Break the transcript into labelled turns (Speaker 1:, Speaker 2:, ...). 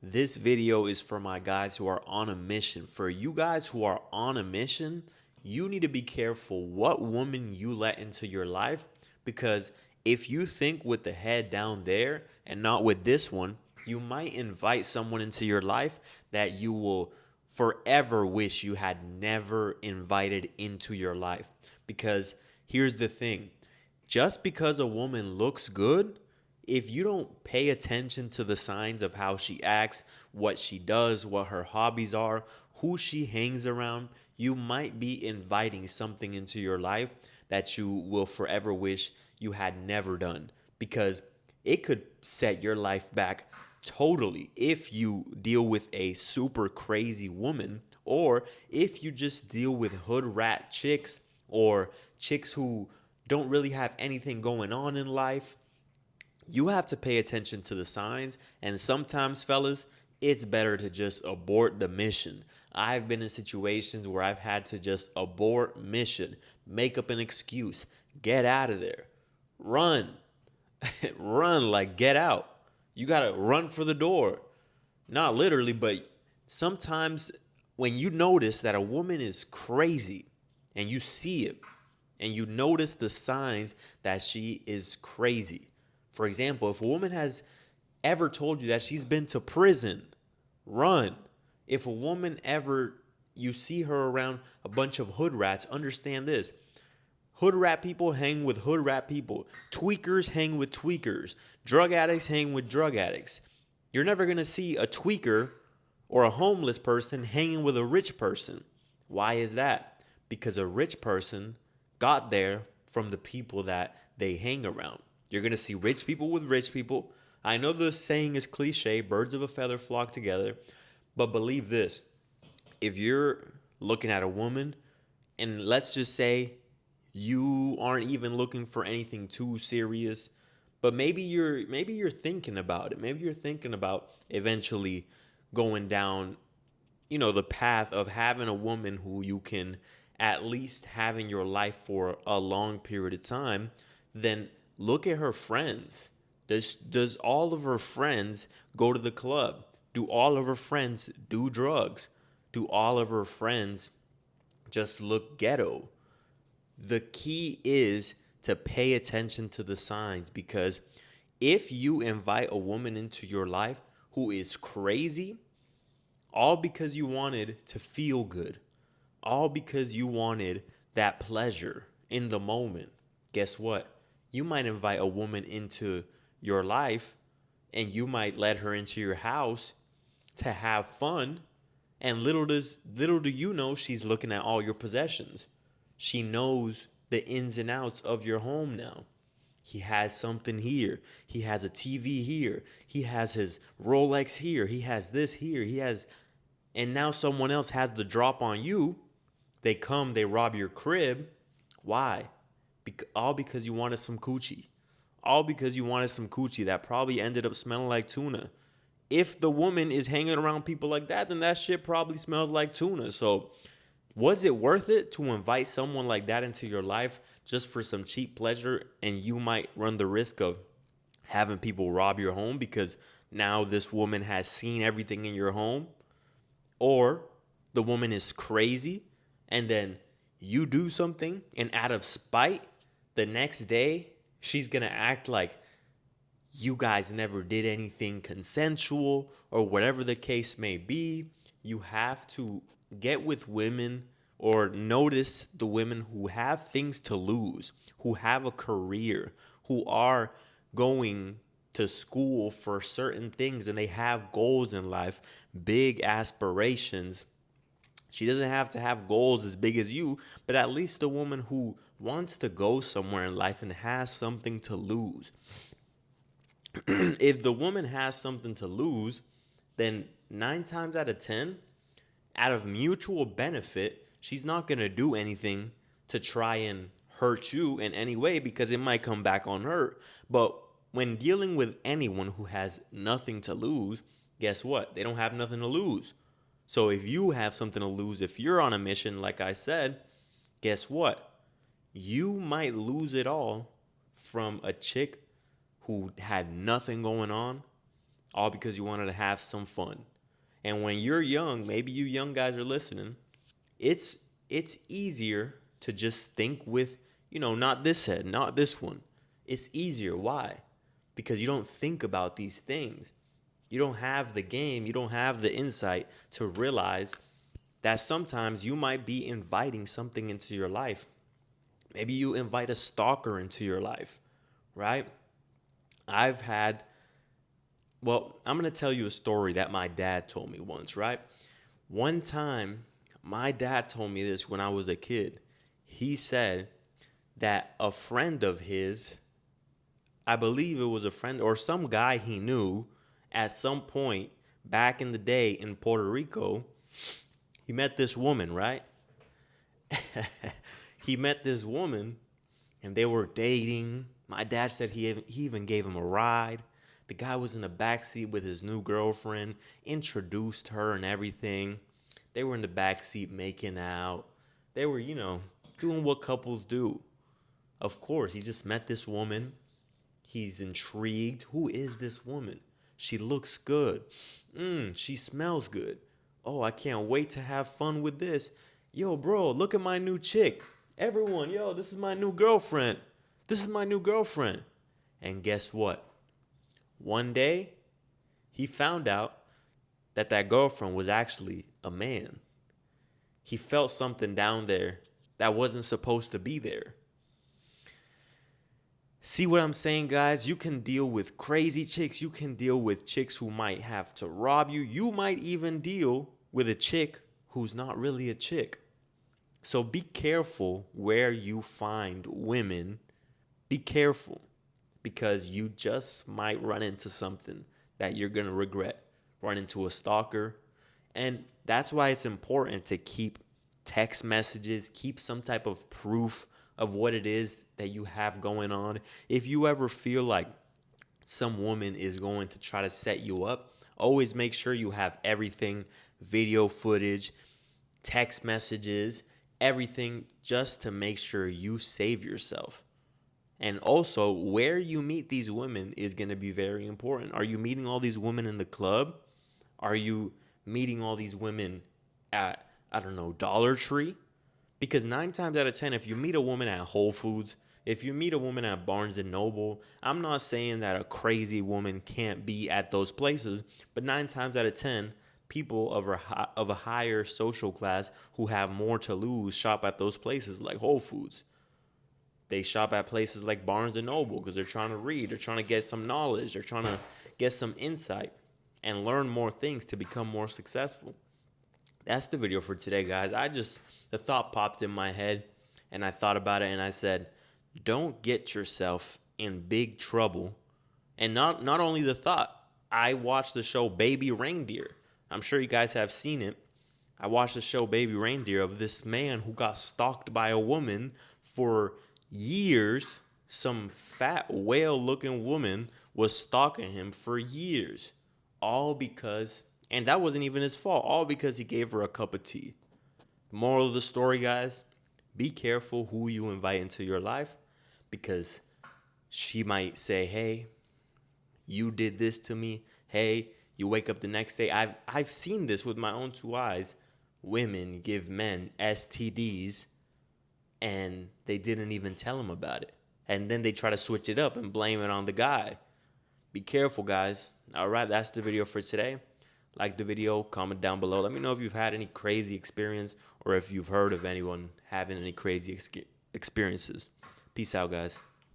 Speaker 1: This video is for my guys who are on a mission. For you guys who are on a mission, you need to be careful what woman you let into your life, because if you think with the head down there and not with this one, you might invite someone into your life that you will forever wish you had never invited into your life. Because here's the thing, just because a woman looks good, if you don't pay attention to the signs of how she acts, what she does, what her hobbies are, who she hangs around, you might be inviting something into your life that you will forever wish you had never done, because it could set your life back totally if you deal with a super crazy woman, or if you just deal with hood rat chicks or chicks who don't really have anything going on in life. You have to pay attention to the signs, and sometimes, fellas, it's better to just abort the mission. I've been in situations where I've had to just abort mission, make up an excuse, get out of there, run. Run, like get out. You gotta run for the door. Not literally, but sometimes when you notice that a woman is crazy and you see it and you notice the signs that she is crazy. For example, if a woman has ever told you that she's been to prison, run. If a woman ever, you see her around a bunch of hood rats, understand this. Hood rat people hang with hood rat people. Tweakers hang with tweakers. Drug addicts hang with drug addicts. You're never going to see a tweaker or a homeless person hanging with a rich person. Why is that? Because a rich person got there from the people that they hang around. You're going to see rich people with rich people. I know the saying is cliche, birds of a feather flock together, but believe this. If you're looking at a woman, and let's just say you aren't even looking for anything too serious, but maybe you're thinking about it. Maybe you're thinking about eventually going down, the path of having a woman who you can at least have in your life for a long period of time. Then look at her friends. Does all of her friends go to the club? Do all of her friends do drugs? Do all of her friends just look ghetto? The key is to pay attention to the signs, because if you invite a woman into your life who is crazy, all because you wanted to feel good, all because you wanted that pleasure in the moment, guess what? You might invite a woman into your life and you might let her into your house to have fun, and little do you know, she's looking at all your possessions. She knows the ins and outs of your home now. He has something here. He has a TV here. He has his Rolex here. He has this here. And now someone else has the drop on you. They come, they rob your crib. Why? All because you wanted some coochie. All because you wanted some coochie that probably ended up smelling like tuna. If the woman is hanging around people like that, then that shit probably smells like tuna. So, was it worth it to invite someone like that into your life just for some cheap pleasure? And you might run the risk of having people rob your home because now this woman has seen everything in your home. Or the woman is crazy and then you do something, and out of spite, the next day she's going to act like you guys never did anything consensual or whatever the case may be. You have to get with women, or notice the women who have things to lose, who have a career, who are going to school for certain things and they have goals in life, big aspirations. She doesn't have to have goals as big as you, but at least a woman who wants to go somewhere in life and has something to lose. If the woman has something to lose, then 9 times out of 10, out of mutual benefit, she's not going to do anything to try and hurt you in any way, because it might come back on her. But when dealing with anyone who has nothing to lose, guess what? They don't have nothing to lose. So if you have something to lose, if you're on a mission, like I said, guess what? You might lose it all from a chick who had nothing going on, all because you wanted to have some fun. And when you're young, maybe you young guys are listening, it's it's easier to just think with, not this head, not this one. It's easier. Why? Because you don't think about these things. You don't have the game, you don't have the insight to realize that sometimes you might be inviting something into your life. Maybe you invite a stalker into your life, right? I've had, well, I'm going to tell you a story that my dad told me once, right? One time, my dad told me this when I was a kid. He said that a friend of his, I believe it was a friend or some guy he knew at some point back in the day in Puerto Rico, he met this woman, right? He met this woman and they were dating. My dad said he even gave him a ride. The guy was in the back seat with his new girlfriend, introduced her and everything. They were in the back seat making out. They were, doing what couples do. Of course, he just met this woman. He's intrigued. Who is this woman? She looks good. She smells good. Oh, I can't wait to have fun with this. Yo, bro, look at my new chick. Everyone, yo, this is my new girlfriend. This is my new girlfriend. And guess what? One day, he found out that that girlfriend was actually a man. He felt something down there that wasn't supposed to be there. See what I'm saying, guys? You can deal with crazy chicks. You can deal with chicks who might have to rob you. You might even deal with a chick who's not really a chick. So be careful where you find women. Be careful because you just might run into something that you're going to regret. Run into a stalker. And that's why it's important to keep text messages, keep some type of proof of what it is that you have going on. If you ever feel like some woman is going to try to set you up, always make sure you have everything, video footage, text messages, everything, just to make sure you save yourself. And also, where you meet these women is going to be very important. Are you meeting all these women in the club? Are you meeting all these women at, I don't know, Dollar Tree? Because 9 times out of 10, if you meet a woman at Whole Foods, if you meet a woman at Barnes and Noble, I'm not saying that a crazy woman can't be at those places, but 9 times out of 10, people of a higher social class who have more to lose shop at those places like Whole Foods. They shop at places like Barnes and Noble because they're trying to read, they're trying to get some knowledge, they're trying to get some insight and learn more things to become more successful. That's the video for today, guys. The thought popped in my head and I thought about it and I said, don't get yourself in big trouble. And not only the thought, I watched the show Baby Reindeer. I'm sure you guys have seen it. I watched the show Baby Reindeer of this man who got stalked by a woman for years. Some fat whale looking woman was stalking him for years. All because, and that wasn't even his fault, all because he gave her a cup of tea. The moral of the story, guys, be careful who you invite into your life because she might say, hey, you did this to me. Hey, you wake up the next day. I've seen this with my own 2 eyes. Women give men STDs and they didn't even tell him about it. And then they try to switch it up and blame it on the guy. Be careful, guys. All right, that's the video for today. Like the video, comment down below. Let me know if you've had any crazy experience or if you've heard of anyone having any crazy experiences. Peace out, guys.